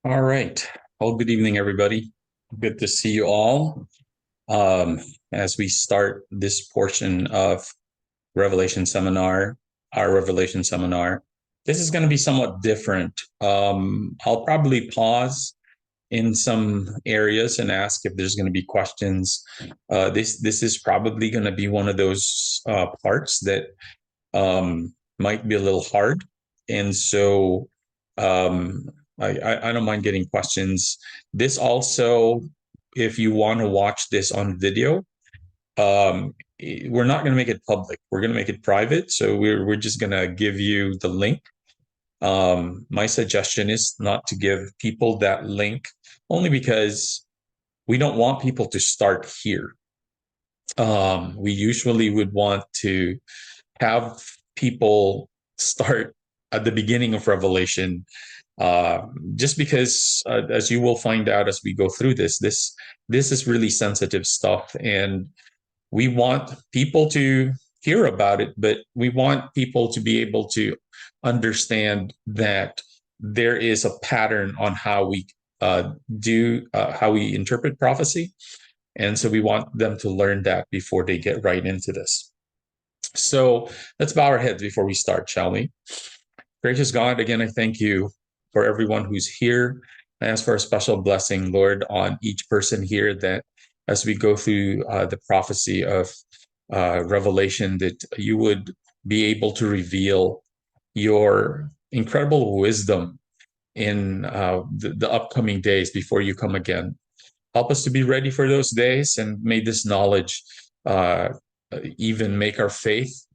All right. Well, good evening, everybody. Good to see you all. Um, as we start this portion of Revelation Seminar, our Revelation Seminar, this is going to be somewhat different. I'll probably pause in some areas and ask if there's going to be questions. This is probably going to be one of those parts that might be a little hard, and so um, I don't mind getting questions. This also, if you want to watch this on video, um, we're not going to make it public. We're going to make it private. So we're just going to give you the link. My suggestion is not to give people that link, only because we don't want people to start here. We usually would want to have people start at the beginning of Revelation, just because, as you will find out as we go through this is really sensitive stuff, and we want people to hear about it, but we want people to be able to understand that there is a pattern on how we do how we interpret prophecy, and so we want them to learn that before they get right into this. So let's bow our heads before we start, shall we? Gracious God, again, I thank you for everyone who's here. I ask for a special blessing, Lord, on each person here, that as we go through the prophecy of Revelation, that you would be able to reveal your incredible wisdom in the upcoming days before you come again. Help us to be ready for those days, and may this knowledge uh, even make our faith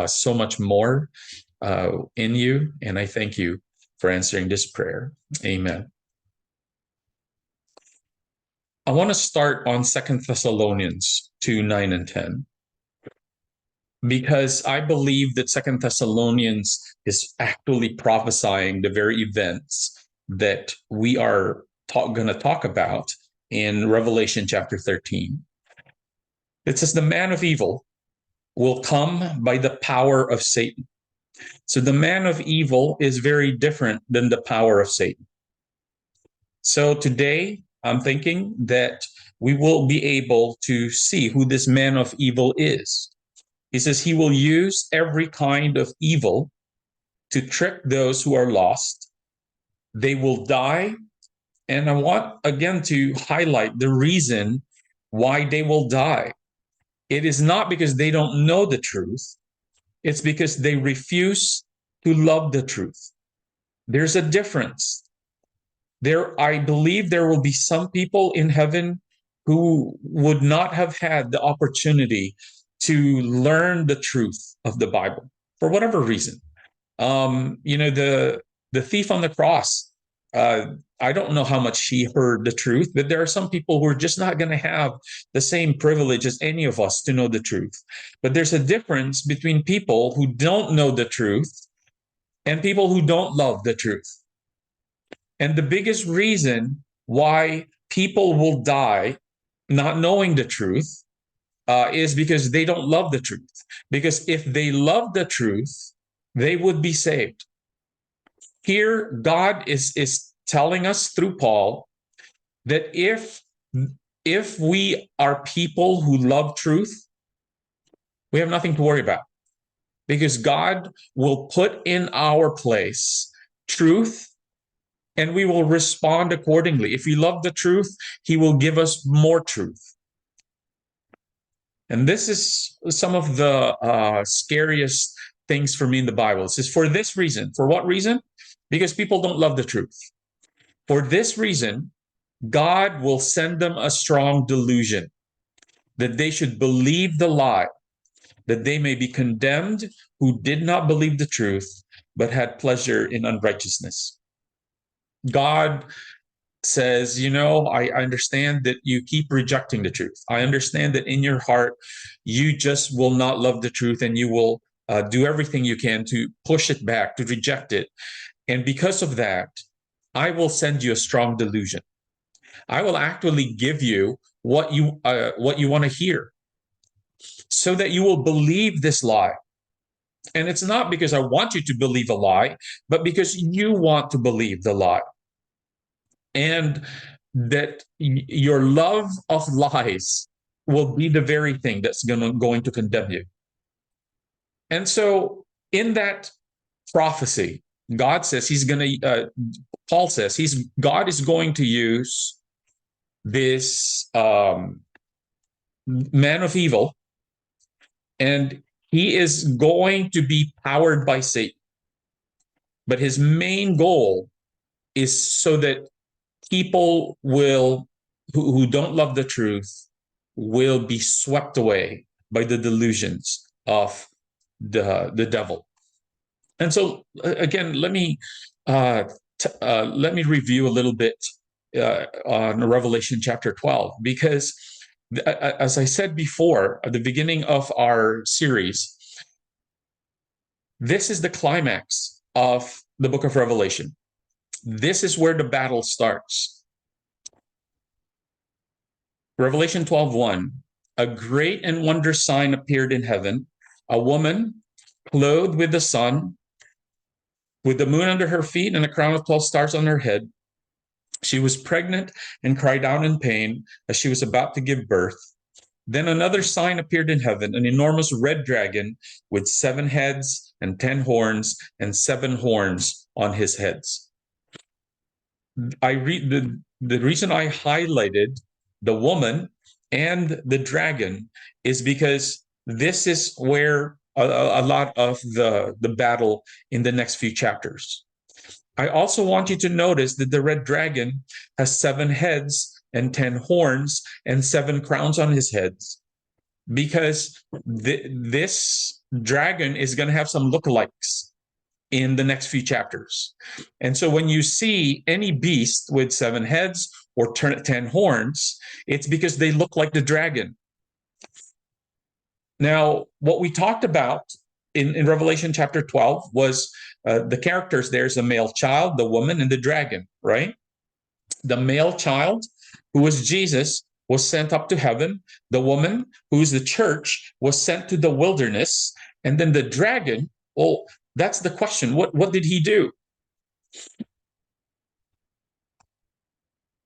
so much more in you. And I thank you for answering this prayer. Amen. I want to start on Second Thessalonians 2, 9, and 10, because I believe that Second Thessalonians is actually prophesying the very events that we are going to talk about in Revelation chapter 13. It says, the man of evil will come by the power of Satan. So the man of evil is very different than the power of Satan. So today, I'm thinking that we will be able to see who this man of evil is. He says he will use every kind of evil to trick those who are lost. They will die. And I want again to highlight the reason why they will die. It is not because they don't know the truth, it's because they refuse to love the truth. There's a difference. I believe there will be some people in heaven who would not have had the opportunity to learn the truth of the Bible for whatever reason. The thief on the cross. I don't know how much he heard the truth, but there are some people who are just not going to have the same privilege as any of us to know the truth. But there's a difference between people who don't know the truth and people who don't love the truth. And the biggest reason why people will die not knowing the truth is because they don't love the truth. Because if they love the truth, they would be saved. Here, God is telling us through Paul that if we are people who love truth, we have nothing to worry about, because God will put in our place truth, and we will respond accordingly. If we love the truth, he will give us more truth. And this is some of the scariest things for me in the Bible. It says, for this reason. For what reason? Because people don't love the truth. For this reason, God will send them a strong delusion, that they should believe the lie, that they may be condemned who did not believe the truth, but had pleasure in unrighteousness. God says, I understand that you keep rejecting the truth. I understand that in your heart, you just will not love the truth, and you will do everything you can to push it back, to reject it. And because of that, I will send you a strong delusion. I will actually give you what you want to hear, so that you will believe this lie. And it's not because I want you to believe a lie, but because you want to believe the lie. And that your love of lies will be the very thing that's going to condemn you. And so, in that prophecy, God says he's going to, Paul says God is going to use this man of evil, and he is going to be powered by Satan. But his main goal is so that people who don't love the truth will be swept away by the delusions of the devil. And so again, let me review a little bit on Revelation chapter 12, because as I said before at the beginning of our series, this is the climax of the book of Revelation. This is where the battle starts. Revelation 12:1, a great and wondrous sign appeared in heaven, a woman clothed with the sun, with the moon under her feet and a crown of 12 stars on her head. She was pregnant and cried out in pain as she was about to give birth. Then another sign appeared in heaven, an enormous red dragon with 7 heads and 10 horns and 7 horns on his heads. I read the reason I highlighted the woman and the dragon is because this is where a lot of the battle in the next few chapters. I also want you to notice that the red dragon has 7 heads and 10 horns and 7 crowns on his heads, because this dragon is going to have some lookalikes in the next few chapters. And so when you see any beast with 7 heads or 10 horns, it's because they look like the dragon. Now, what we talked about in Revelation chapter 12 was the characters. There's a male child, the woman, and the dragon, right? The male child, who was Jesus, was sent up to heaven. The woman, who is the church, was sent to the wilderness. And then the dragon, well, that's the question. What did he do?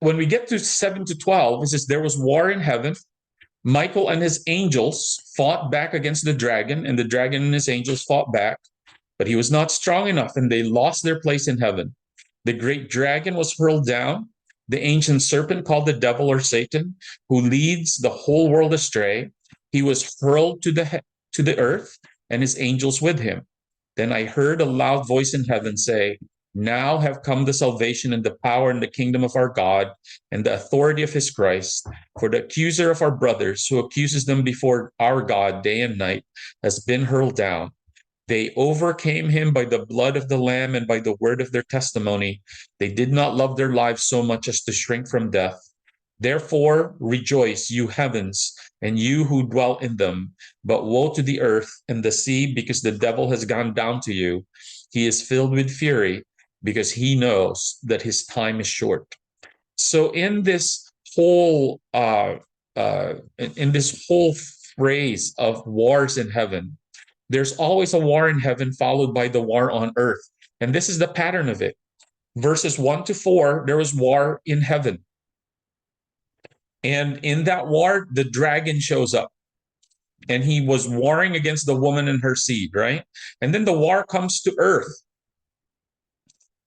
When we get to 7 to 12, it says there was war in heaven. Michael and his angels fought back against the dragon, and the dragon and his angels fought back, but he was not strong enough, and they lost their place in heaven. The great dragon was hurled down, the ancient serpent called the devil or Satan, who leads the whole world astray. He was hurled to the earth, and his angels with him. Then I heard a loud voice in heaven say, now have come the salvation and the power and the kingdom of our God and the authority of his Christ. For the accuser of our brothers, who accuses them before our God day and night, has been hurled down. They overcame him by the blood of the Lamb and by the word of their testimony. They did not love their lives so much as to shrink from death. Therefore, rejoice, you heavens, and you who dwell in them. But woe to the earth and the sea, because the devil has gone down to you. He is filled with fury, because he knows that his time is short. So in this whole phrase of wars in heaven, there's always a war in heaven followed by the war on earth. And this is the pattern of it. Verses 1 to 4, there was war in heaven. And in that war, the dragon shows up. And he was warring against the woman and her seed, right? And then the war comes to earth.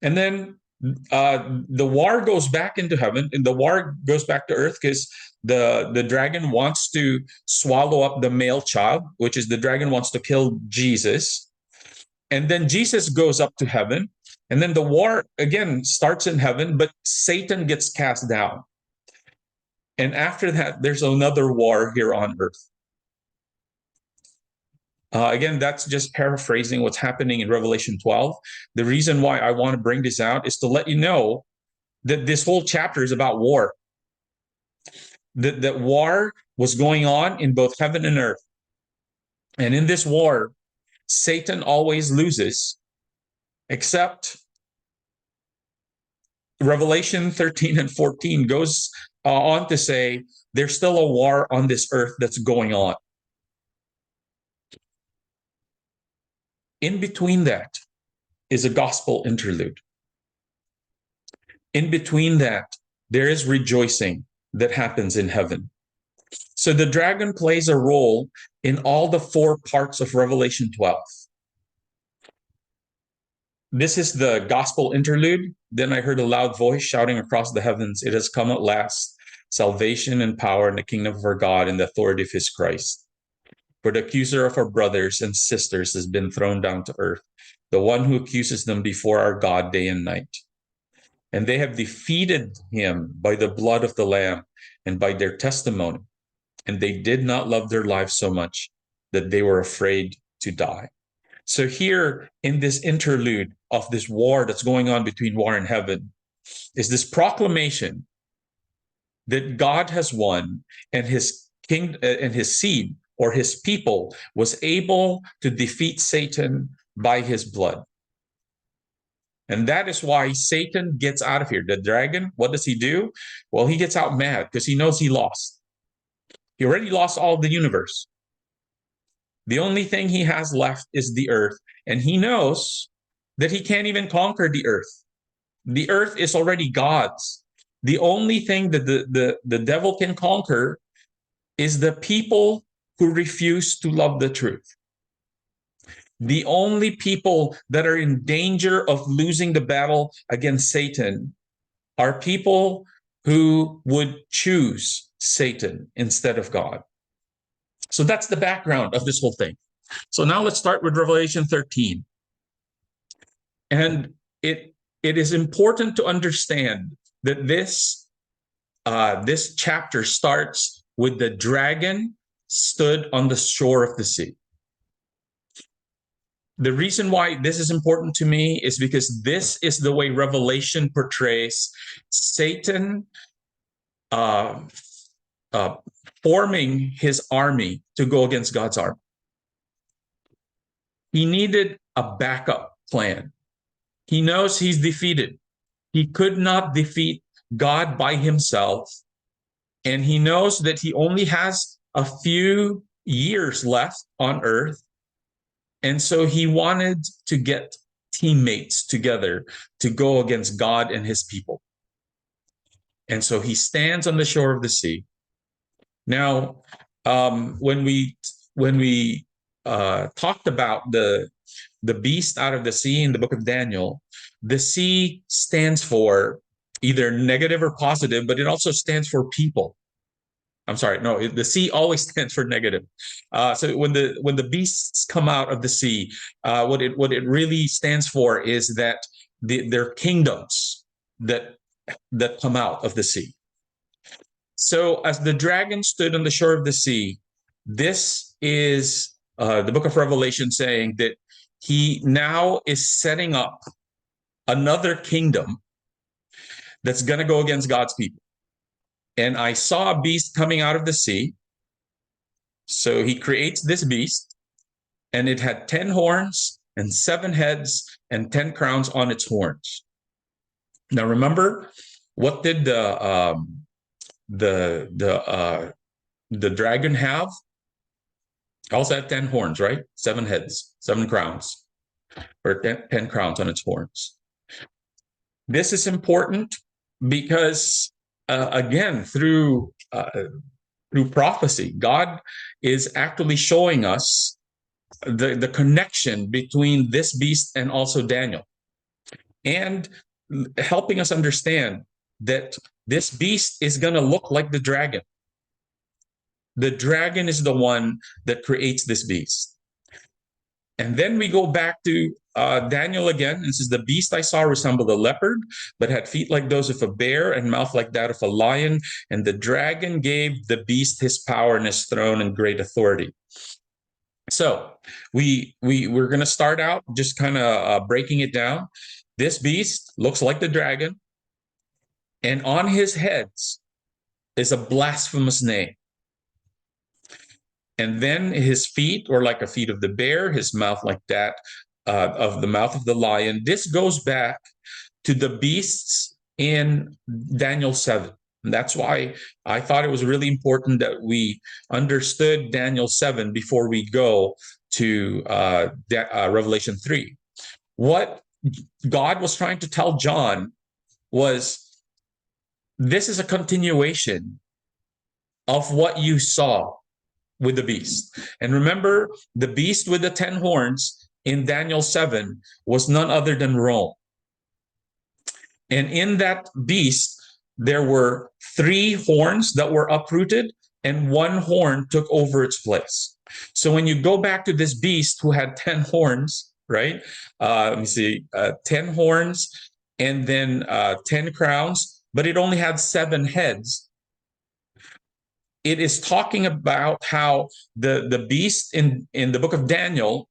And then the war goes back into heaven, and the war goes back to earth, because the dragon wants to swallow up the male child, which is the dragon wants to kill Jesus. And then Jesus goes up to heaven, and then the war again starts in heaven, but Satan gets cast down. And after that, there's another war here on earth. Again, that's just paraphrasing what's happening in Revelation 12. The reason why I want to bring this out is to let you know that this whole chapter is about war. That war was going on in both heaven and earth. And in this war, Satan always loses, except Revelation 13 and 14 goes on to say there's still a war on this earth that's going on. In between that is a gospel interlude. In between that, there is rejoicing that happens in heaven. So the dragon plays a role in all the 4 parts of Revelation 12. This is the gospel interlude. Then I heard a loud voice shouting across the heavens, "It has come at last, salvation and power in the kingdom of our God and the authority of his Christ. For the accuser of our brothers and sisters has been thrown down to earth, the one who accuses them before our God day and night. And they have defeated him by the blood of the Lamb and by their testimony. And they did not love their lives so much that they were afraid to die." So here in this interlude of this war that's going on between war and heaven is this proclamation that God has won, and his king and his seed or his people was able to defeat Satan by his blood. And that is why Satan gets out of here. The dragon, what does he do? Well, he gets out mad because he knows he lost. He already lost all the universe. The only thing he has left is the earth, and he knows that he can't even conquer the earth. The earth is already God's. The only thing that the devil can conquer is the people who refuse to love the truth. The only people that are in danger of losing the battle against Satan are people who would choose Satan instead of God. So that's the background of this whole thing. So now let's start with Revelation 13. And it is important to understand that this chapter starts with the dragon stood on the shore of the sea. The reason why this is important to me is because this is the way Revelation portrays Satan forming his army to go against God's army. He needed a backup plan. He knows he's defeated. He could not defeat God by himself. And he knows that he only has a few years left on earth. And so he wanted to get teammates together to go against God and his people. And so he stands on the shore of the sea. Now, when we talked about the beast out of the sea in the book of Daniel, the sea stands for either negative or positive, but it also stands for people. I'm sorry, no, the sea always stands for negative. So when the beasts come out of the sea, what it really stands for is that they're kingdoms that come out of the sea. So as the dragon stood on the shore of the sea, this is the book of Revelation saying that he now is setting up another kingdom that's going to go against God's people. And I saw a beast coming out of the sea. So he creates this beast, and it had 10 horns and 7 heads and 10 crowns on its horns. Now remember, what did the dragon have? Also had 10 horns, right? 7 heads, 7 crowns, or 10 crowns on its horns. This is important because again, through prophecy, God is actually showing us the connection between this beast and also Daniel, and helping us understand that this beast is going to look like the dragon. The dragon is the one that creates this beast. And then we go back to Daniel again. This is the beast I saw resembled a leopard, but had feet like those of a bear and mouth like that of a lion. And the dragon gave the beast his power and his throne and great authority. So we're going to start out just kind of breaking it down. This beast looks like the dragon, and on his heads is a blasphemous name. And then his feet were like a feet of the bear, his mouth like that of the mouth of the lion. This goes back to the beasts in Daniel 7. And that's why I thought it was really important that we understood Daniel 7 before we go to Revelation 3. What God was trying to tell John was, this is a continuation of what you saw with the beast. And remember, the beast with the 10 horns in Daniel 7 was none other than Rome. And in that beast, there were 3 horns that were uprooted, and 1 horn took over its place. So when you go back to this beast who had 10 horns, right? Let me see, 10 horns and then 10 crowns, but it only had 7 heads. It is talking about how the beast in the book of Daniel,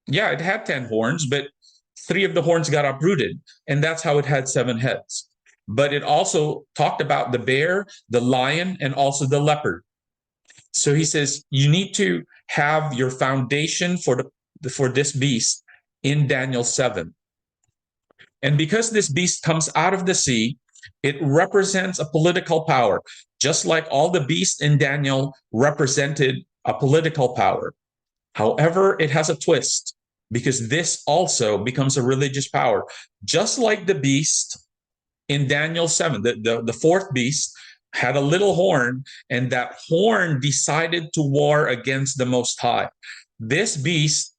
yeah, it had 10 horns, but 3 of the horns got uprooted, and that's how it had 7 heads. But it also talked about the bear, the lion, and also the leopard. So he says you need to have your foundation for this beast in Daniel 7. And because this beast comes out of the sea, it represents a political power, just like all the beasts in Daniel represented a political power. However, it has a twist, because this also becomes a religious power, just like the beast in Daniel 7. The fourth beast had a little horn, and that horn decided to war against the Most High. This beast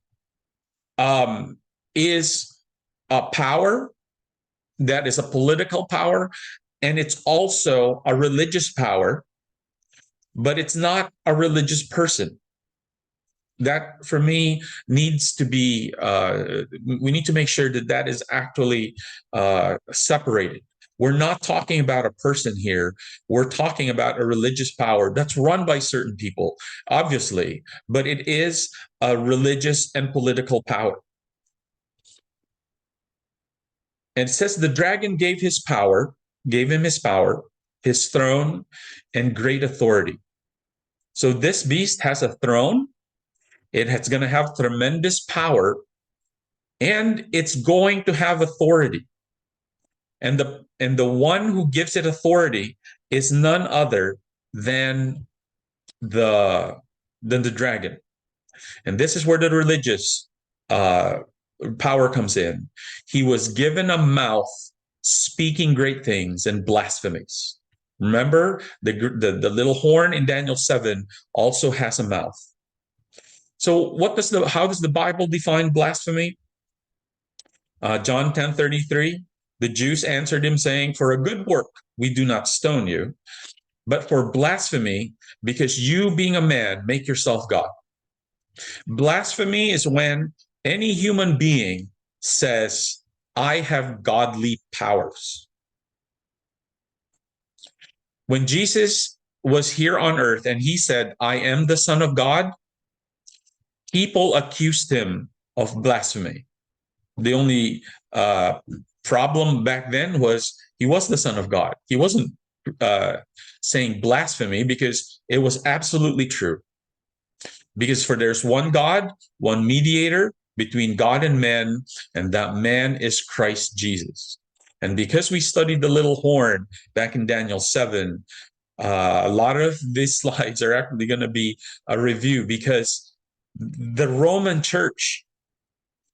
is a power that is a political power, and it's also a religious power, but it's not a religious person. That, for me, needs to be, we need to make sure that that is actually separated. We're not talking about a person here. We're talking about a religious power that's run by certain people, obviously, but it is a religious and political power. And it says the dragon gave him his power, his throne, and great authority. So this beast has a throne. It's going to have tremendous power, and it's going to have authority. And the one who gives it authority is none other than the dragon. And this is where the religious power comes in. He was given a mouth speaking great things and blasphemies. Remember, the little horn in Daniel 7 also has a mouth. So how does the Bible define blasphemy? John 10:33, the Jews answered him, saying, for a good work we do not stone you, but for blasphemy, because you, being a man, make yourself God. Blasphemy is when any human being says, I have godly powers. When Jesus was here on earth and he said, I am the Son of God, people accused him of blasphemy. The only problem back then was he was the Son of God. He wasn't saying blasphemy, because it was absolutely true. Because there's one God, one mediator between God and man, and that man is Christ Jesus. And because we studied the little horn back in Daniel 7, a lot of these slides are actually going to be a review, because the Roman Church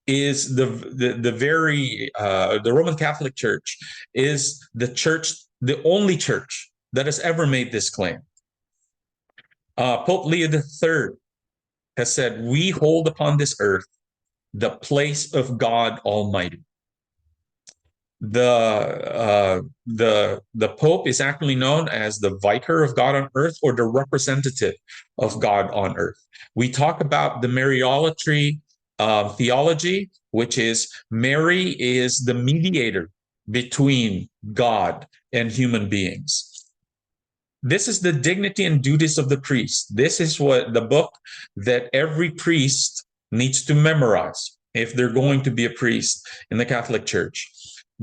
is the Roman Catholic Church is the only church that has ever made this claim. Pope Leo III has said, we hold upon this earth the place of God Almighty. The Pope is actually known as the vicar of God on earth, or the representative of God on earth. We talk about the Mariolatry theology, which is Mary is the mediator between God and human beings. This is the dignity and duties of the priest. This is what the book that every priest needs to memorize if they're going to be a priest in the Catholic Church.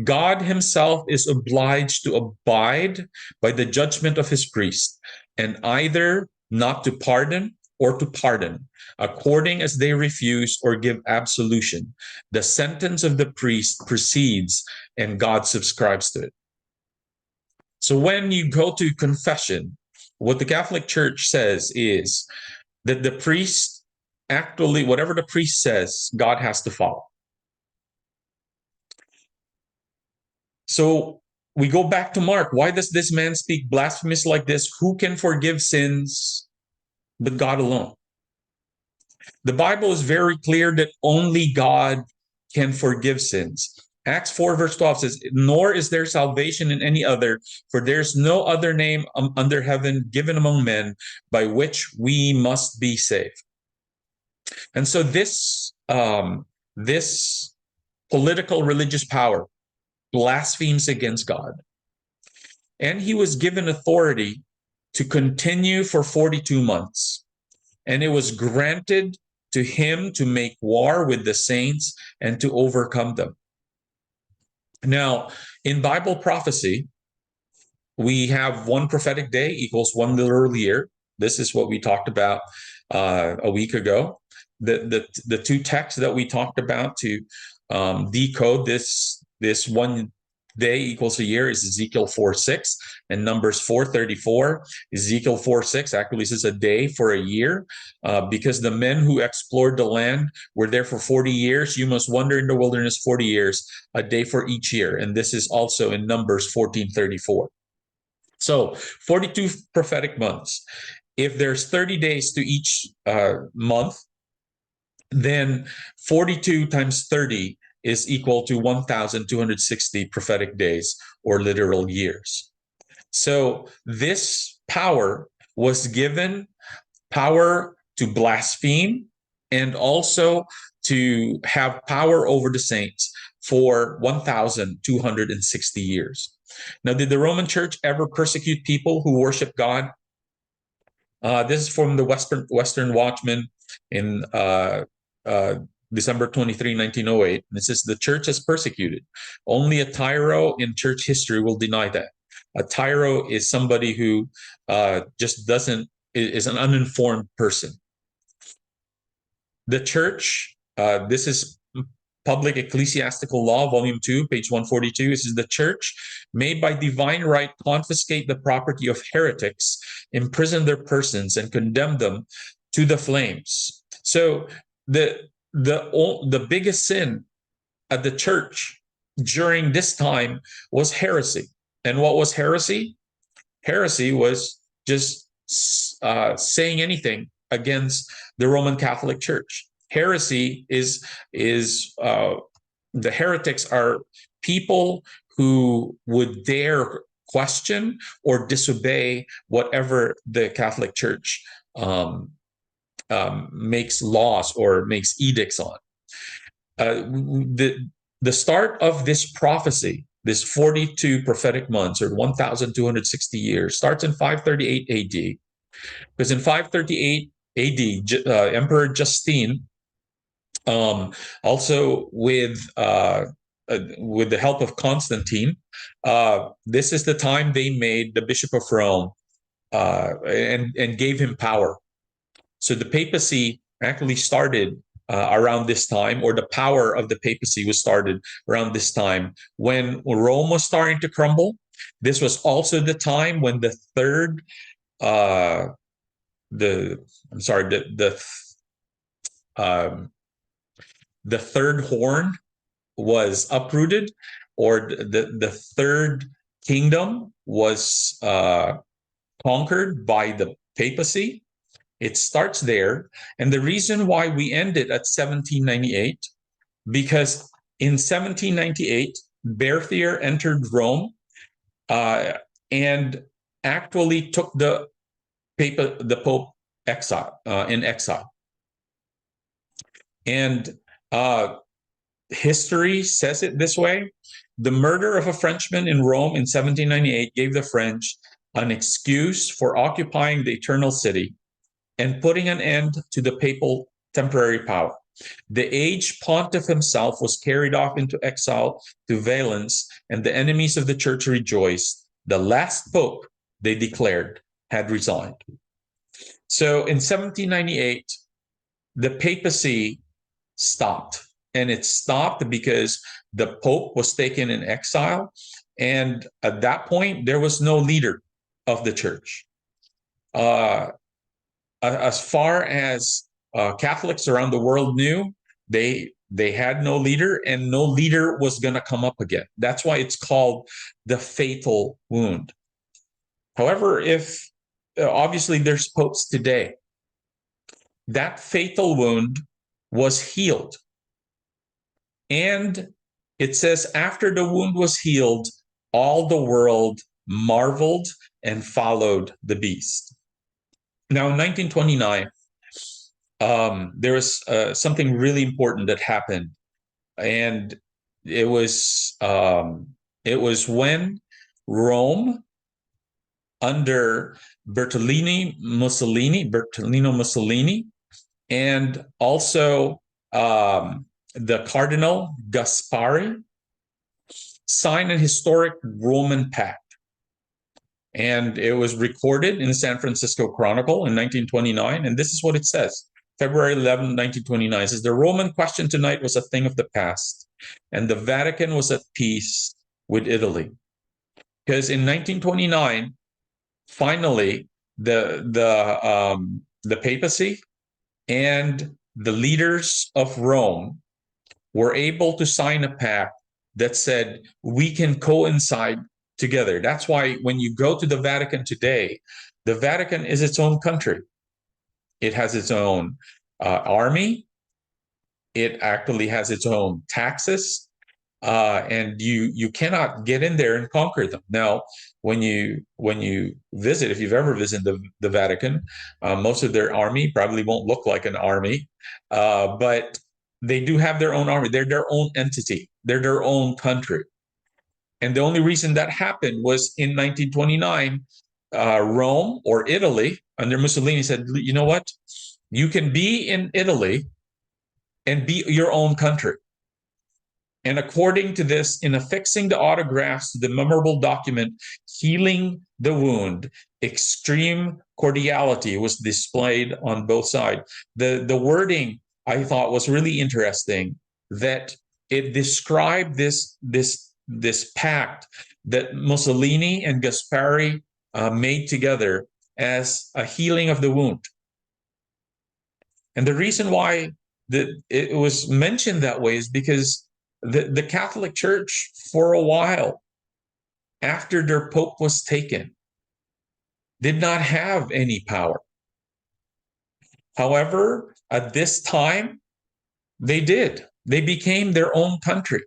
God himself is obliged to abide by the judgment of his priest, and either not to pardon or to pardon, according as they refuse or give absolution. The sentence of the priest proceeds, and God subscribes to it. So when you go to confession, what the Catholic Church says is that the priest actually, whatever the priest says, God has to follow. So we go back to Mark. Why does this man speak blasphemous like this? Who can forgive sins but God alone? The Bible is very clear that only God can forgive sins. Acts 4, verse 12 says, "Nor is there salvation in any other, for there's no other name under heaven given among men by which we must be saved." And so this political religious power blasphemes against God. And he was given authority to continue for 42 months. And it was granted to him to make war with the saints and to overcome them. Now, in Bible prophecy, we have one prophetic day equals one literal year. This is what we talked about a week ago. The two texts that we talked about to decode this one day equals a year is Ezekiel 4:6 and Numbers 4:34. Ezekiel 4:6 actually says a day for a year, because the men who explored the land were there for 40 years. You must wander in the wilderness 40 years, a day for each year. And this is also in Numbers 14:34. So 42 prophetic months. If there's 30 days to each month, then 42 times 30 is equal to 1,260 prophetic days or literal years. So this power was given power to blaspheme and also to have power over the saints for 1,260 years. Now, did the Roman Church ever persecute people who worship God? This is from the Western Watchman in December 23, 1908. And it says, "The church has persecuted. Only a tyro in church history will deny that." A tyro is somebody who just is an uninformed person. The church, this is Public Ecclesiastical Law, Volume 2, page 142. This is the church may by divine right confiscate the property of heretics, imprison their persons, and condemn them to the flames. So the biggest sin at the church during this time was heresy. And what was heresy? Heresy was just saying anything against the Roman Catholic Church. Heresy is the heretics are people who would dare question or disobey whatever the Catholic Church makes laws or makes edicts on. The start of this prophecy, this 42 prophetic months or 1,260 years, starts in 538 AD. Because in 538 AD, Emperor Justine, also with the help of Constantine, this is the time they made the Bishop of Rome and gave him power. So the papacy actually started around this time, or the power of the papacy was started around this time when Rome was starting to crumble. This was also the time when the third horn was uprooted, or the third kingdom was conquered by the papacy. It starts there. And the reason why we ended at 1798, because in 1798, Berthier entered Rome and actually took the Pope in exile. And history says it this way: the murder of a Frenchman in Rome in 1798 gave the French an excuse for occupying the Eternal City and putting an end to the papal temporary power. The aged pontiff himself was carried off into exile to Valence, and the enemies of the church rejoiced. The last pope, they declared, had resigned. So in 1798, the papacy stopped. And it stopped because the pope was taken in exile. And at that point, there was no leader of the church. As far as Catholics around the world knew they had no leader, and no leader was going to come up again. That's why it's called the fatal wound. However, if obviously there's popes today, that fatal wound was healed. And it says, after the wound was healed, all the world marveled and followed the beast. Now, in 1929, there was something really important that happened, and it was when Rome, under Bertolino Mussolini, and also the Cardinal Gaspari, signed an historic Roman pact. And it was recorded in the San Francisco Chronicle in 1929. And this is what it says. February 11, 1929, it says, the Roman question tonight was a thing of the past, and the Vatican was at peace with Italy. Because in 1929, finally, the papacy and the leaders of Rome were able to sign a pact that said we can coincide together. That's why when you go to the Vatican today, the Vatican is its own country. It has its own army. It actually has its own taxes, and you cannot get in there and conquer them. Now, when you visit, if you've ever visited the Vatican, most of their army probably won't look like an army, but they do have their own army. They're their own entity. They're their own country. And the only reason that happened was in 1929, Rome or Italy under Mussolini said, you know what? You can be in Italy and be your own country. And according to this, in affixing the autographs to the memorable document, healing the wound, extreme cordiality was displayed on both sides. The wording I thought was really interesting, that it described this pact that Mussolini and Gaspari made together as a healing of the wound. And the reason why it was mentioned that way is because the Catholic Church, for a while, after their Pope was taken, did not have any power. However, at this time, they did. They became their own country.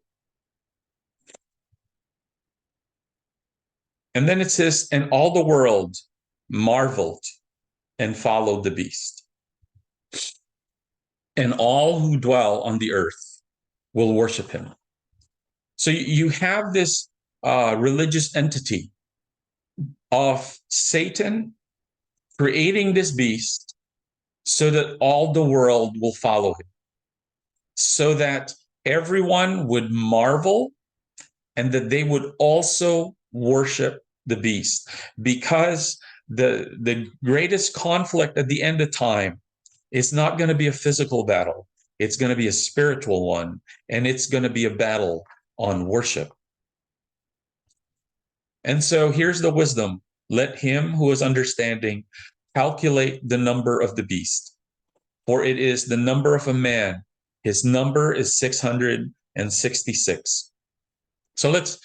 And then it says, and all the world marveled and followed the beast. And all who dwell on the earth will worship him. So you have this religious entity of Satan creating this beast so that all the world will follow him, so that everyone would marvel and that they would also worship the beast. Because the greatest conflict at the end of time is not going to be a physical battle. It's going to be a spiritual one, and it's going to be a battle on worship. And so here's the wisdom. Let him who is understanding calculate the number of the beast, for it is the number of a man. His number is 666. So let's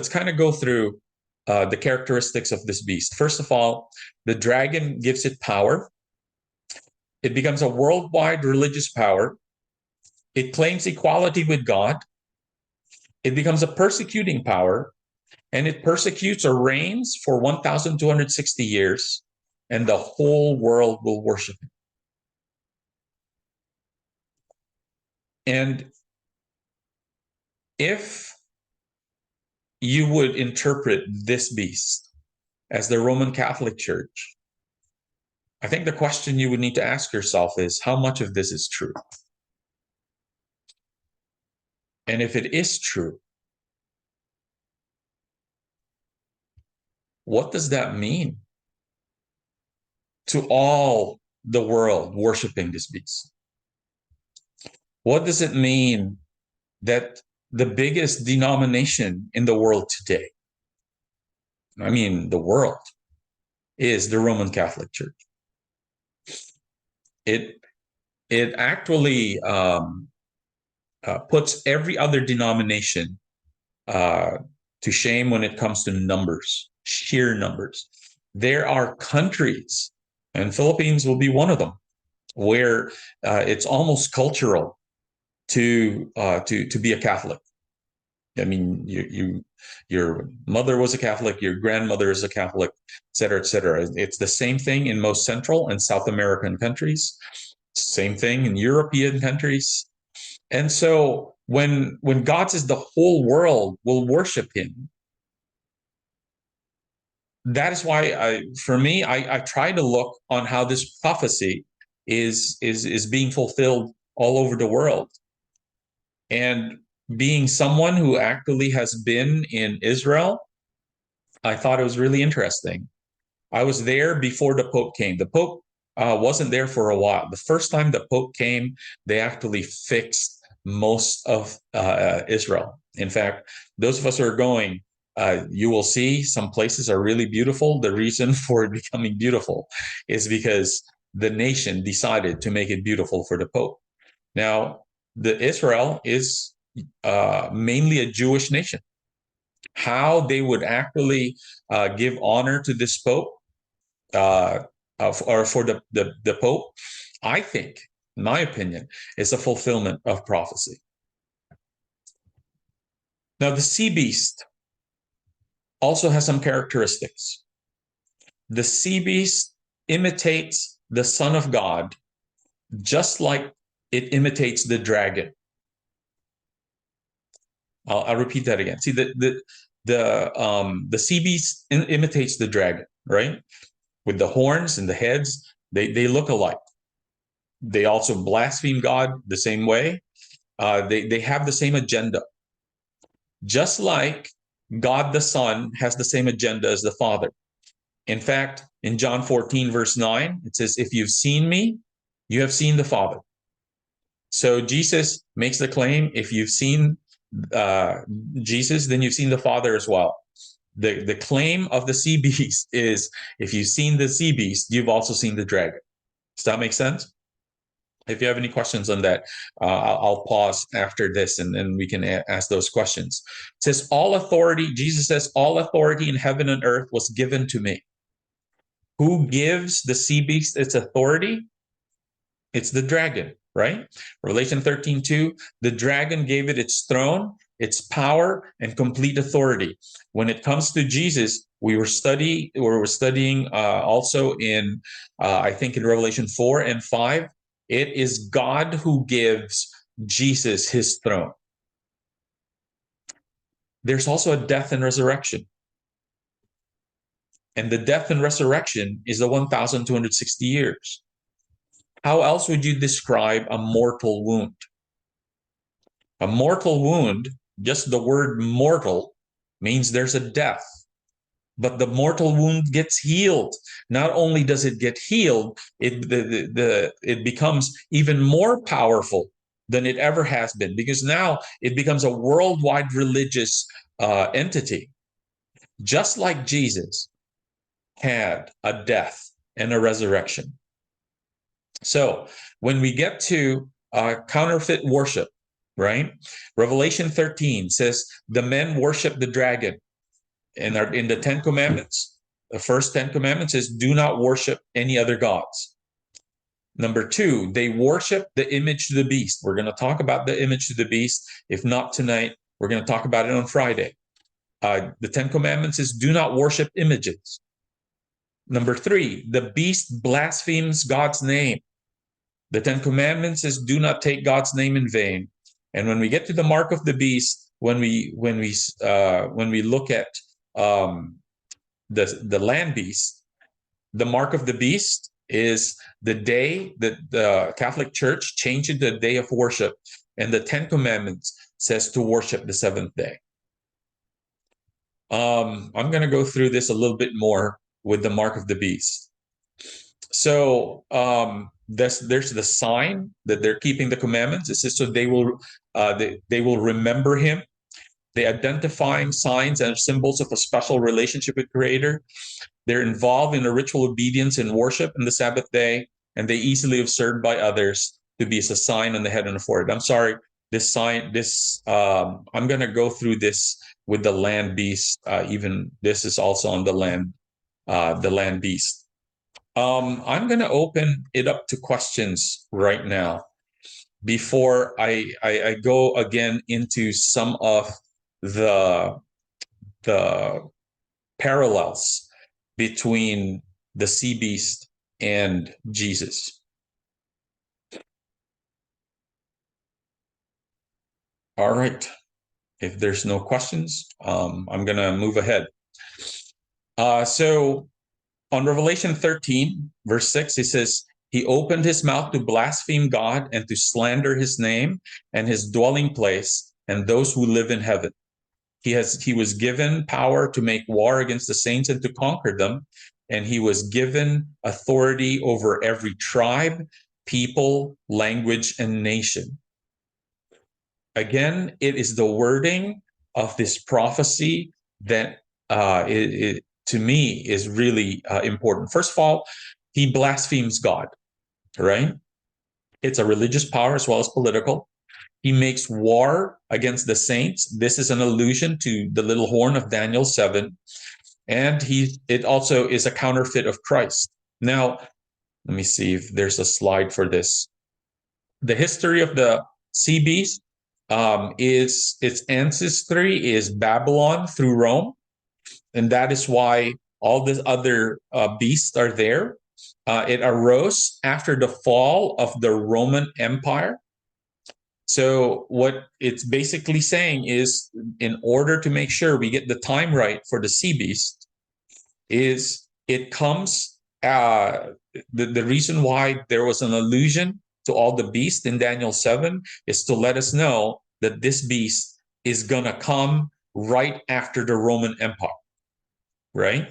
kind of go through the characteristics of this beast. First of all, the dragon gives it power. It becomes a worldwide religious power. It claims equality with God. It becomes a persecuting power, and it persecutes or reigns for 1,260 years, and the whole world will worship him. And if you would interpret this beast as the Roman Catholic Church, I think the question you would need to ask yourself is, how much of this is true? And if it is true, what does that mean to all the world worshiping this beast? What does it mean that the biggest denomination in the world today, I mean the world, is the Roman Catholic Church? It it actually puts every other denomination uh, to shame when it comes to numbers, sheer numbers. There are countries, and Philippines will be one of them, where it's almost cultural to be a Catholic. I mean, your mother was a Catholic, your grandmother is a Catholic, et cetera, et cetera. It's the same thing in most Central and South American countries. Same thing in European countries. And so when God says the whole world will worship Him, that is why for me, I try to look on how this prophecy is being fulfilled all over the world. And being someone who actually has been in Israel, I thought it was really interesting. I was there before the Pope came. The Pope wasn't there for a while. The first time the Pope came, they actually fixed most of Israel. In fact, those of us who are going, you will see some places are really beautiful. The reason for it becoming beautiful is because the nation decided to make it beautiful for the Pope. Now, the Israel is mainly a Jewish nation. How they would actually give honor to this Pope uh, or for the Pope, I think, in my opinion, is a fulfillment of prophecy. Now, the sea beast also has some characteristics. The sea beast imitates the Son of God just like it imitates the dragon. I'll repeat that again. See, the sea beast imitates the dragon, right? With the horns and the heads, they look alike. They also blaspheme God the same way. They have the same agenda, just like God the Son has the same agenda as the Father. In fact, in John 14, verse 9, it says, "If you've seen me, you have seen the Father." So Jesus makes the claim, if you've seen uh, Jesus, then you've seen the Father as well. The claim of the sea beast is, if you've seen the sea beast, you've also seen the dragon. Does that make sense? If you have any questions on that, I'll pause after this and we can ask those questions. It says, all authority, Jesus says, all authority in heaven and earth was given to me. Who gives the sea beast its authority? It's the dragon, right? Revelation 13:2, the dragon gave it its throne, its power, and complete authority. When it comes to Jesus, we were studying also in, I think in Revelation 4 and 5, it is God who gives Jesus his throne. There's also a death and resurrection. And the death and resurrection is the 1,260 years. How else would you describe a mortal wound? A mortal wound, just the word mortal, means there's a death. But the mortal wound gets healed. Not only does it get healed, it becomes even more powerful than it ever has been, because now it becomes a worldwide religious entity. Just like Jesus had a death and a resurrection. So when we get to counterfeit worship, right? Revelation 13 says the men worship the dragon. And in the 10 Commandments, the first 10 Commandments is do not worship any other gods. Number 2, they worship the image of the beast. We're going to talk about the image of the beast. If not tonight, we're going to talk about it on Friday. The 10 Commandments is do not worship images. Number 3, the beast blasphemes God's name. The 10 Commandments is do not take God's name in vain. And when we get to the mark of the beast, when we look at the land beast, the mark of the beast is the day that the Catholic Church changed it to the day of worship, and the 10 Commandments says to worship the seventh day. I'm going to go through this a little bit more with the mark of the beast. So there's the sign that they're keeping the commandments. It says so they will remember him. The identifying signs and symbols of a special relationship with Creator. They're involved in a ritual obedience and worship in the Sabbath day, and they easily observed by others to be as a sign on the head and the forehead. I'm sorry, this sign, I'm going to go through this with the land beast. Even this is also on the land beast. I'm going to open it up to questions right now before I go again into some of the parallels between the sea beast and Jesus. All right. If there's no questions, I'm going to move ahead. So on Revelation 13, verse 6, it says, he opened his mouth to blaspheme God and to slander his name and his dwelling place and those who live in heaven. He was given power to make war against the saints and to conquer them. And he was given authority over every tribe, people, language, and nation. Again, it is the wording of this prophecy that to me is really important. First of all, he blasphemes God, right? It's a religious power as well as political. He makes war against the saints. This is an allusion to the little horn of Daniel 7. And it also is a counterfeit of Christ. Now, let me see if there's a slide for this. The history of the sea beast is its ancestry is Babylon through Rome. And that is why all the other beasts are there. It arose after the fall of the Roman Empire. So what it's basically saying is, in order to make sure we get the time right for the sea beast, is it comes, the reason why there was an allusion to all the beasts in Daniel 7 is to let us know that this beast is going to come right after the Roman Empire, right?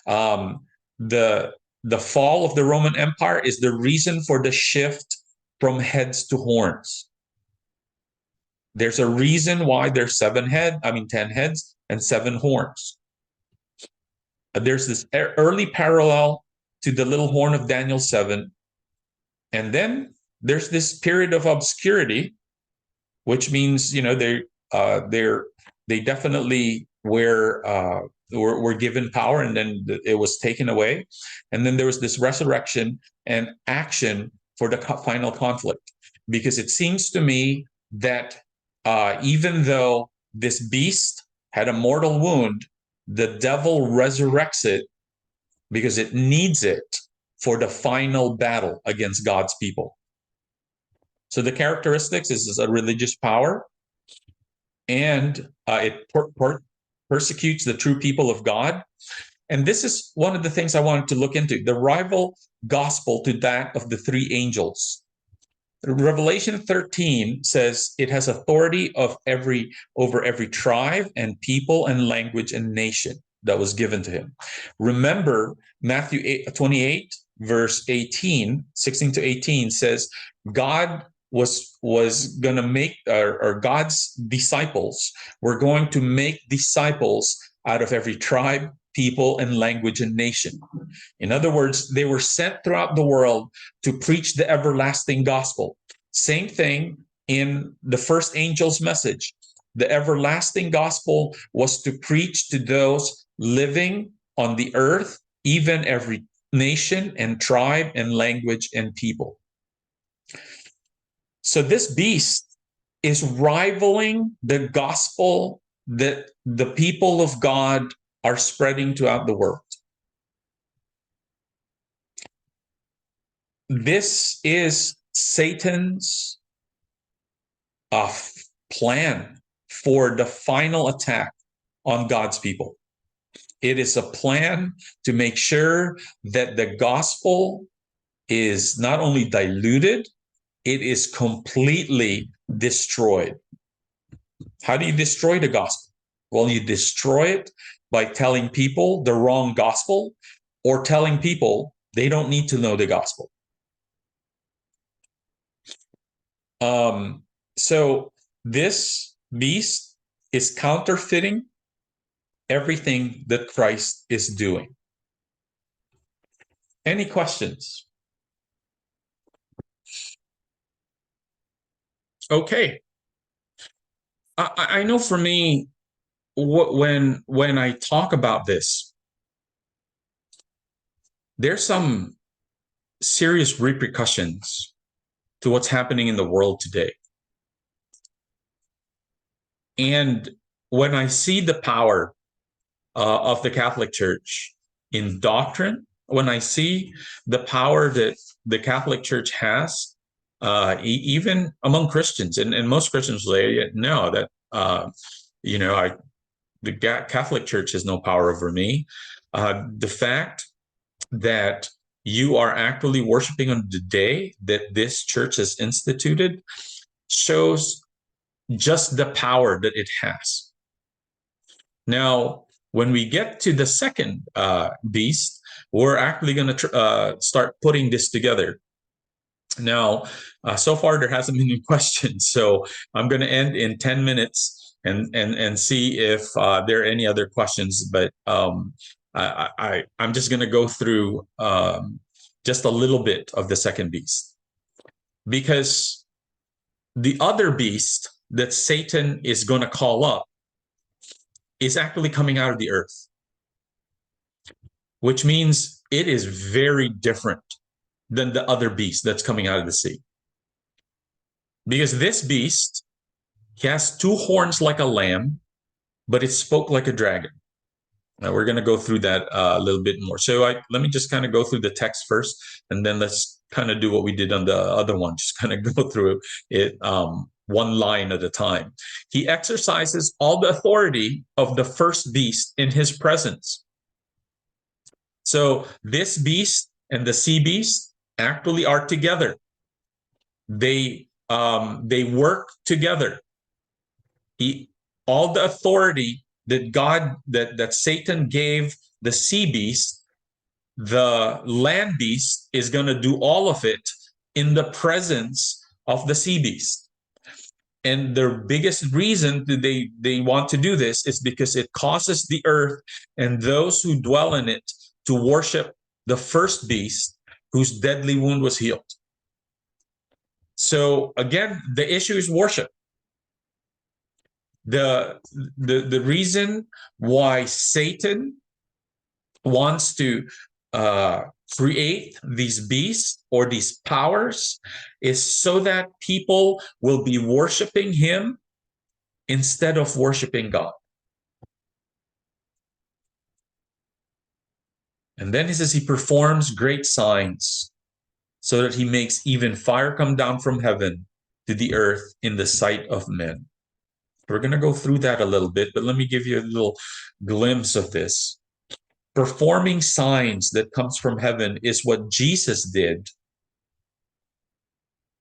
The fall of the Roman Empire is the reason for the shift from heads to horns. There's a reason why there's 10 heads and 7 horns. There's this early parallel to the little horn of Daniel 7. And then there's this period of obscurity, which means, they definitely were given power, and then it was taken away. And then there was this resurrection and action for the final conflict. Because it seems to me that even though this beast had a mortal wound, the devil resurrects it because it needs it for the final battle against God's people. So the characteristics is a religious power, and it persecutes the true people of God. And this is one of the things I wanted to look into, the rival gospel to that of the 3 angels. Revelation 13 says it has authority over every tribe and people and language and nation that was given to him. Remember, Matthew 28, verse 18, 16 to 18 says God was going to make, or God's disciples were going to make disciples out of every tribe, people, and language and nation. In other words, they were sent throughout the world to preach the everlasting gospel. Same thing in the first angel's message. The everlasting gospel was to preach to those living on the earth, even every nation and tribe and language and people. So this beast is rivaling the gospel that the people of God are spreading throughout the world. This is Satan's plan for the final attack on God's people. It is a plan to make sure that the gospel is not only diluted, it is completely destroyed. How do you destroy the gospel? Well, you destroy it by telling people the wrong gospel, or telling people they don't need to know the gospel. So this beast is counterfeiting everything that Christ is doing. Any questions? Okay. I know for me, when I talk about this, there's some serious repercussions to what's happening in the world today. And when I see the power of the Catholic Church in doctrine, when I see the power that the Catholic Church has, even among Christians, and most Christians say, no, that, the Catholic Church has no power over me. The fact that you are actually worshiping on the day that this church has instituted shows just the power that it has. Now, when we get to the second beast, we're actually going to start putting this together. Now, so far there hasn't been any questions, so I'm going to end in 10 minutes and see if there are any other questions. But I'm just going to go through just a little bit of the second beast, because the other beast that Satan is going to call up is actually coming out of the earth, which means it is very different than the other beast that's coming out of the sea. Because this beast, he has two horns like a lamb, but it spoke like a dragon. Now we're going to go through that a little bit more. So let me just kind of go through the text first, and then let's kind of do what we did on the other one, just kind of go through it one line at a time. He exercises all the authority of the first beast in his presence. So this beast and the sea beast actually are together. They work together. All the authority that Satan gave the sea beast, the land beast is going to do all of it in the presence of the sea beast. And the biggest reason that they want to do this is because it causes the earth and those who dwell in it to worship the first beast whose deadly wound was healed. So again, the issue is worship. The reason why Satan wants to create these beasts or these powers is so that people will be worshiping him instead of worshiping God. And then he says he performs great signs so that he makes even fire come down from heaven to the earth in the sight of men. We're going to go through that a little bit, but let me give you a little glimpse of this. Performing signs that comes from heaven is what Jesus did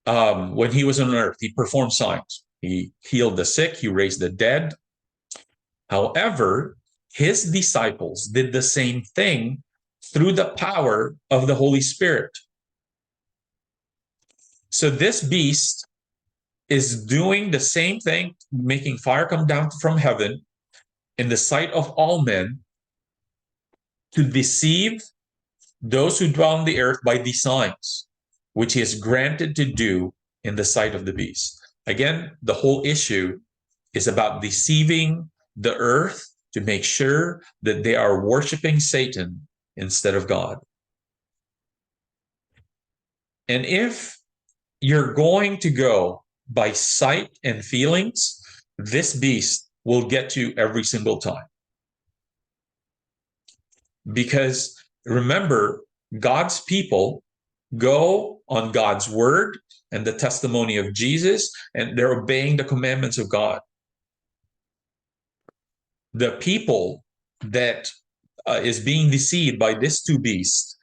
when he was on earth. He performed signs. He healed the sick. He raised the dead. However, his disciples did the same thing through the power of the Holy Spirit. So this beast is doing the same thing, making fire come down from heaven in the sight of all men to deceive those who dwell on the earth by these signs, which he is granted to do in the sight of the beast. Again, the whole issue is about deceiving the earth to make sure that they are worshiping Satan instead of God. And if you're going to go by sight and feelings, this beast will get you every single time. Because remember, God's people go on God's word and the testimony of Jesus, and they're obeying the commandments of God. The people that is being deceived by these two beasts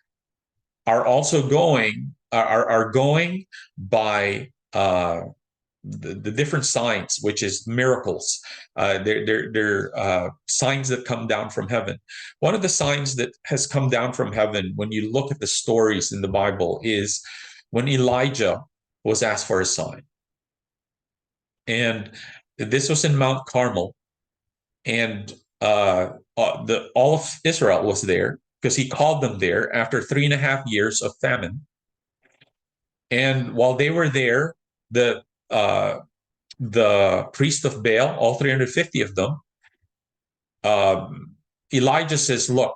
are also going by the different signs, which is miracles. They're signs that come down from heaven. One of the signs that has come down from heaven, when you look at the stories in the Bible, is when Elijah was asked for a sign. And this was in Mount Carmel. And all of Israel was there because he called them there after 3.5 years of famine. And while they were there, the the priest of Baal, all 350 of them, Elijah says, look,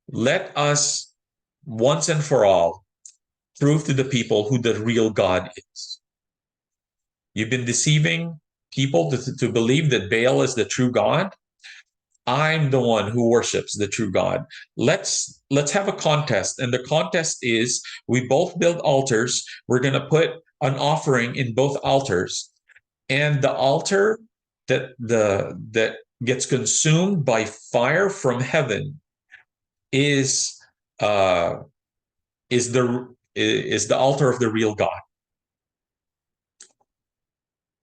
let us once and for all prove to the people who the real God is. You've been deceiving people to believe that Baal is the true God. I'm the one who worships the true God. Let's have a contest, and the contest is we both build altars. We're going to put an offering in both altars, and the altar that gets consumed by fire from heaven is uh, is the altar of the real God.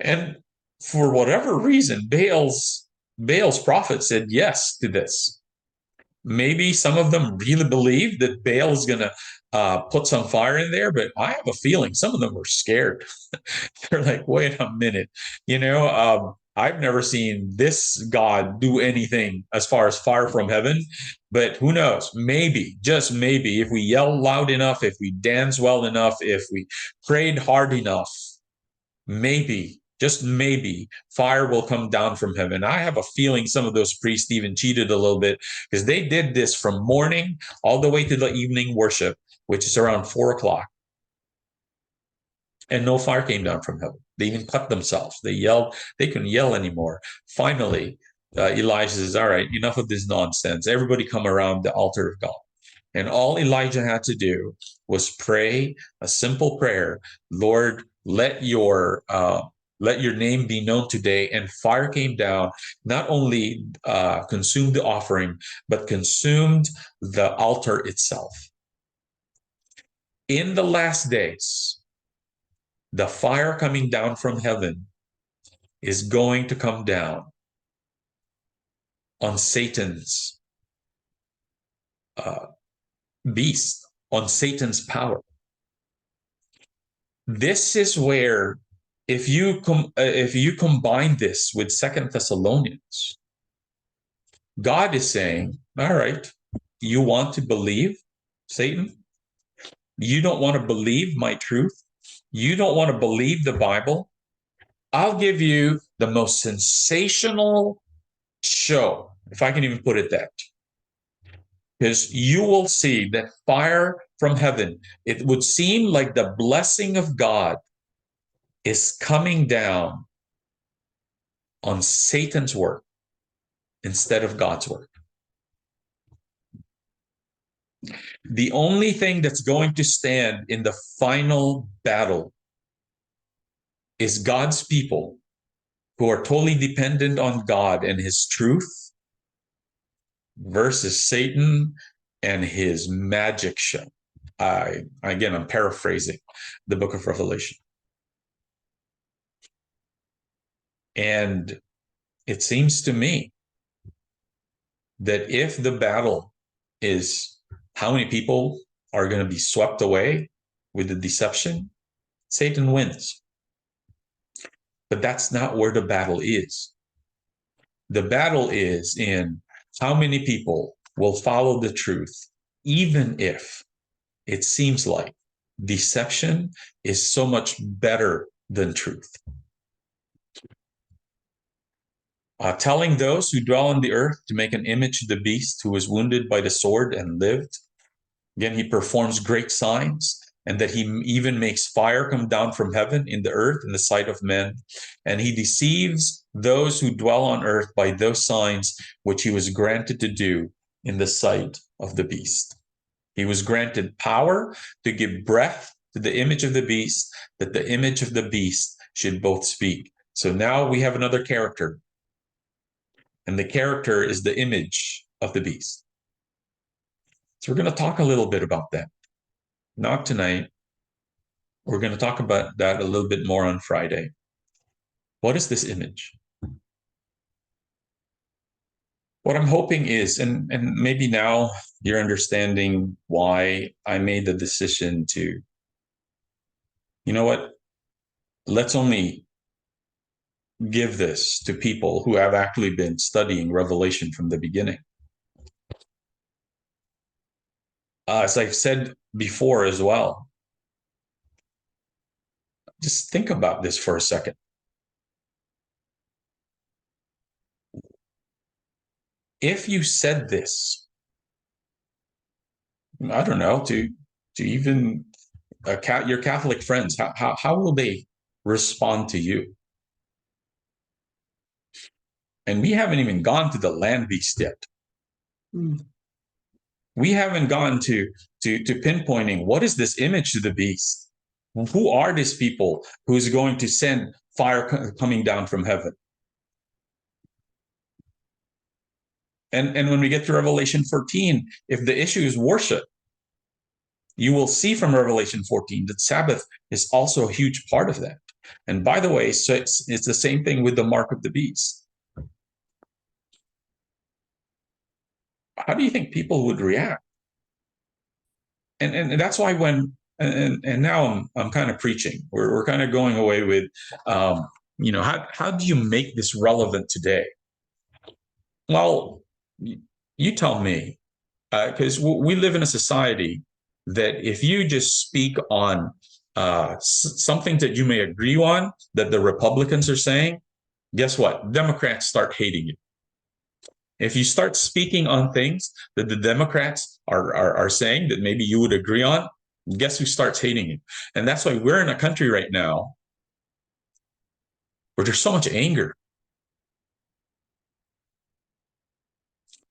And for whatever reason, Baal's prophet said yes to this. Maybe some of them really believe that Baal is going to put some fire in there, but I have a feeling some of them were scared. They're like, wait a minute, I've never seen this God do anything as far as fire from heaven, but who knows? Maybe, just maybe, if we yell loud enough, if we dance well enough, if we prayed hard enough, maybe, just maybe, fire will come down from heaven. I have a feeling some of those priests even cheated a little bit because they did this from morning all the way to the evening worship, which is around 4 o'clock. And no fire came down from heaven. They even cut themselves. They yelled. They couldn't yell anymore. Finally, Elijah says, all right, enough of this nonsense. Everybody come around the altar of God. And all Elijah had to do was pray a simple prayer. Lord, let your name be known today. And fire came down, not only consumed the offering, but consumed the altar itself. In the last days, the fire coming down from heaven is going to come down on Satan's beast, on Satan's power. This is where, if you combine this with Second Thessalonians, God is saying, all right, you want to believe Satan? You don't want to believe my truth? You don't want to believe the Bible? I'll give you the most sensational show, if I can even put it that. Because you will see that fire from heaven, it would seem like the blessing of God is coming down on Satan's work instead of God's work. The only thing that's going to stand in the final battle is God's people who are totally dependent on God and his truth versus Satan and his magic show. I'm paraphrasing the book of Revelation. And it seems to me that if the battle is how many people are going to be swept away with the deception, Satan wins. But that's not where the battle is. The battle is in how many people will follow the truth, even if it seems like deception is so much better than truth. Telling those who dwell on the earth to make an image of the beast who was wounded by the sword and lived. Again, he performs great signs, and that he even makes fire come down from heaven in the earth in the sight of men. And he deceives those who dwell on earth by those signs which he was granted to do in the sight of the beast. He was granted power to give breath to the image of the beast, that the image of the beast should both speak. So now we have another character. And the character is the image of the beast. So we're going to talk a little bit about that. Not tonight. We're going to talk about that a little bit more on Friday. What is this image? What I'm hoping is, and maybe now you're understanding why I made the decision to, you know what, let's only give this to people who have actually been studying Revelation from the beginning. As I've said before as well, just think about this for a second. if you said this, I don't know, to even your Catholic friends, how will they respond to you? And we haven't even gone to the land beast yet. We haven't gone to pinpointing what is this image to the beast. Who are these people who's going to send fire coming down from heaven? And when we get to Revelation 14, if the issue is worship, you will see from Revelation 14 that Sabbath is also a huge part of that. And by the way, so it's the same thing with the mark of the beast. How do you think people would react? And that's why when and now I'm kind of preaching. We're kind of going away with how do you make this relevant today? Well, you tell me, because we live in a society that if you just speak on something that you may agree on that the Republicans are saying, guess what? Democrats start hating you. If you start speaking on things that the Democrats are saying that maybe you would agree on, guess who starts hating you? And that's why we're in a country right now where there's so much anger.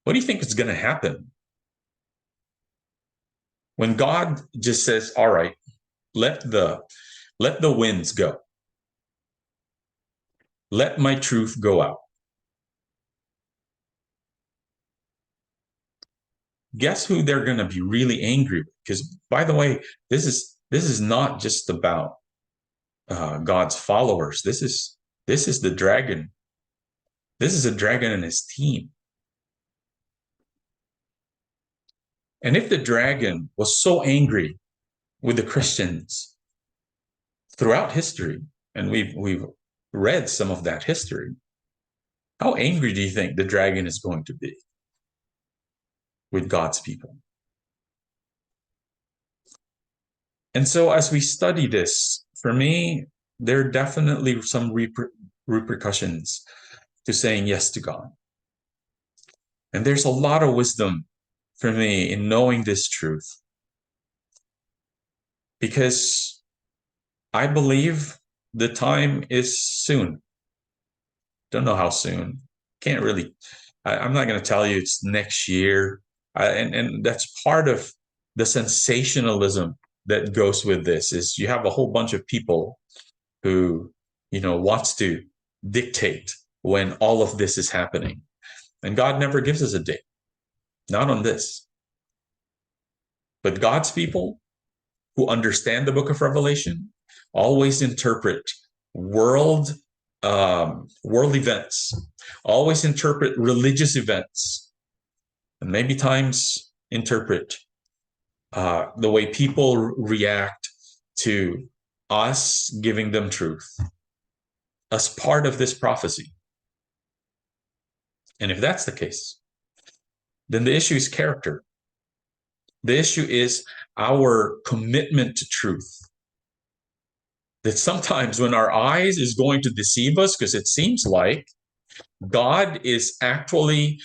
What do you think is going to happen when God just says, all right, let the winds go. Let my truth go out. Guess who they're going to be really angry with? Because, by the way, this is not just about God's followers. This is the dragon. This is a dragon and his team. And if the dragon was so angry with the Christians throughout history, and we've read some of that history, how angry do you think the dragon is going to be with God's people? And so as we study this, for me, there are definitely some repercussions to saying yes to God. And there's a lot of wisdom for me in knowing this truth. Because I believe the time is soon. Don't know how soon. Can't really, I'm not going to tell you it's next year. And that's part of the sensationalism that goes with this, is you have a whole bunch of people who, wants to dictate when all of this is happening. And God never gives us a date. Not on this. But God's people who understand the book of Revelation always interpret world events, always interpret religious events, and maybe times interpret the way people react to us giving them truth as part of this prophecy. And if that's the case, then the issue is character. The issue is our commitment to truth. That sometimes when our eyes is going to deceive us, because it seems like God is actually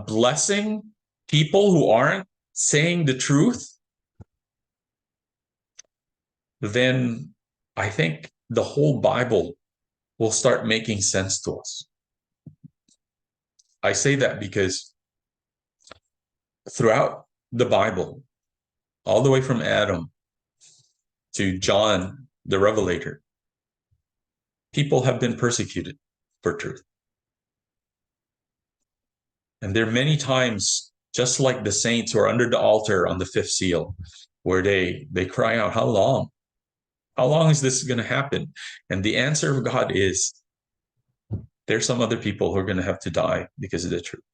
blessing people who aren't saying the truth, then I think the whole Bible will start making sense to us. I say that because throughout the Bible, all the way from Adam to John the Revelator, people have been persecuted for truth. And there are many times, just like the saints who are under the altar on the fifth seal, where they cry out, how long? How long is this going to happen? And the answer of God is, there's some other people who are going to have to die because of the truth.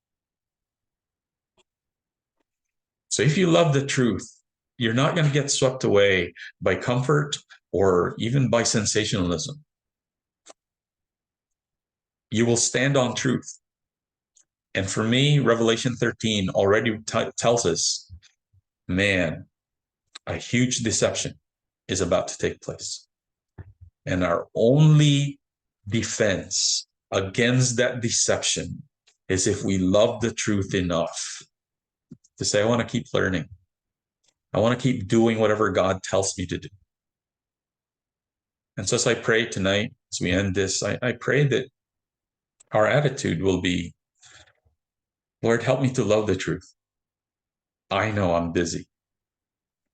So if you love the truth, you're not going to get swept away by comfort or even by sensationalism. You will stand on truth. And for me, Revelation 13 already tells us, man, a huge deception is about to take place. And our only defense against that deception is if we love the truth enough to say, I want to keep learning. I want to keep doing whatever God tells me to do. And so as I pray tonight, as we end this, I pray that our attitude will be, Lord, help me to love the truth. I know I'm busy.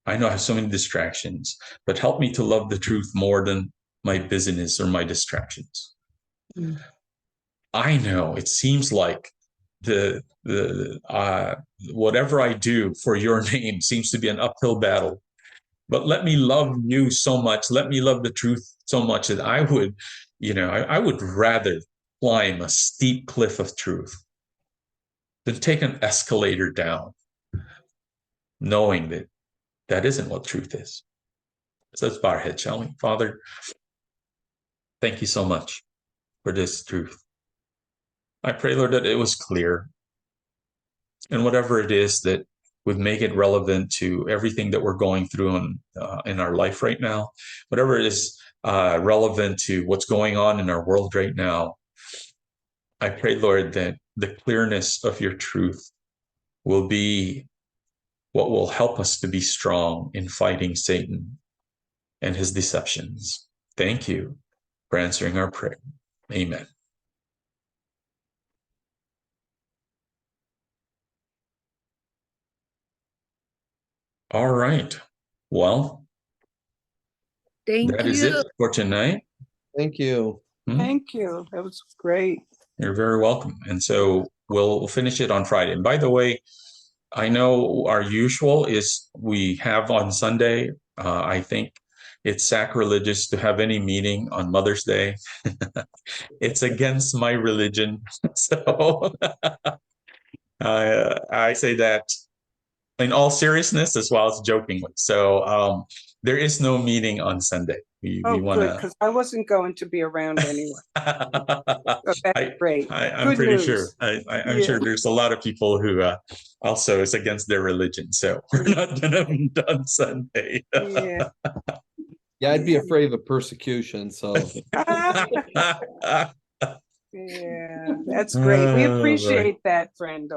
I know I have so many distractions, but help me to love the truth more than my busyness or my distractions. I know it seems like the whatever I do for your name seems to be an uphill battle, but let me love you so much. Let me love the truth so much that I would, I would rather climb a steep cliff of truth than take an escalator down, knowing that that isn't what truth is. So let's bow our head, shall we? Father, thank you so much for this truth. I pray, Lord, that it was clear. And whatever it is that would make it relevant to everything that we're going through in our life right now, whatever it is relevant to what's going on in our world right now, I pray, Lord, that the clearness of your truth will be what will help us to be strong in fighting Satan and his deceptions. Thank you for answering our prayer. Amen. All right. Well, that is it for tonight. Thank you. Thank you. That was great. You're very welcome. And so we'll finish it on Friday. And by the way, I know our usual is we have on Sunday. I think it's sacrilegious to have any meeting on Mother's Day. It's against my religion. So I say that in all seriousness as well as jokingly. So there is no meeting on Sunday. We want to. Because I wasn't going to be around anyway. So that's great. I'm Good pretty news. sure. I'm sure there's a lot of people who also is against their religion. So we're not going to meet on Sunday. Yeah. Yeah, I'd be afraid of persecution. So Yeah, that's great. We appreciate that, Friendo.